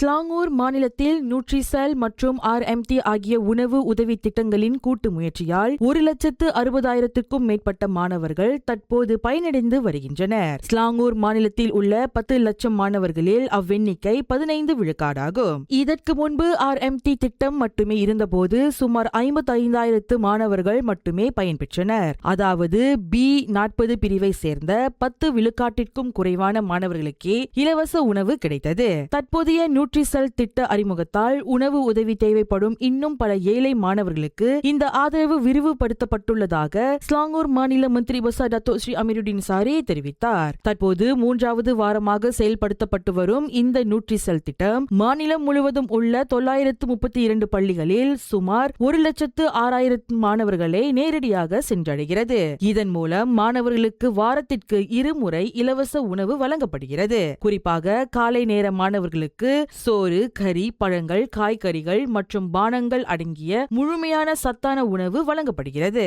ஸ்லாங்கூர் மாநிலத்தில் நியூட்ரிசெல் மற்றும் RMT ஆகிய உணவு உதவி திட்டங்களின் கூட்டு முயற்சியால் 1,60,000க்கும் மேற்பட்ட மாணவர்கள் தற்போது பயனடைந்து வருகின்றனர். ஸ்லாங்கூர் மாநிலத்தில் உள்ள 10 லட்சம் மாணவர்களில் அவ்வெண்ணிக்கை 15 விழுக்காடாகும். இதற்கு முன்பு RMT திட்டம் மட்டுமே இருந்தபோது சுமார் 55,000 மாணவர்கள் மட்டுமே பயன்பெற்றனர். அதாவது B40 பிரிவை சேர்ந்த 10 விழுக்காட்டிற்கும் குறைவான மாணவர்களுக்கே இலவச உணவு கிடைத்தது. தற்போதைய நியூட்ரிசெல் திட்ட அறிமுகத்தால் உணவு உதவி தேவைப்படும் இன்னும் பல ஏழை மாணவர்களுக்கு இந்த ஆதரவு விரிவுபடுத்தப்பட்டுள்ளதாக ஸ்லாங்கூர் மாநில மந்திரி பசார் டத்தோ ஸ்ரீ அமீருddin சாரி தெரிவித்தார். தற்போது 3வது வாரமாக செயல்படுத்தப்பட்டு வரும் இந்த நியூட்ரிசெல் திட்டம் மாநிலம் முழுவதும் உள்ள 932 பள்ளிகளில் சுமார் 1,06,000 மாணவர்களை நேரடியாக சென்றடைகிறது. இதன் மூலம் மாணவர்களுக்கு வாரத்திற்கு 2 முறை இலவச உணவு வழங்கப்படுகிறது. குறிப்பாக காலை நேர மாணவர்களுக்கு சோறு, கறி, பழங்கள், காய்கறிகள் மற்றும் பானங்கள் அடங்கிய முழுமையான சத்தான உணவு வழங்கப்படுகிறது.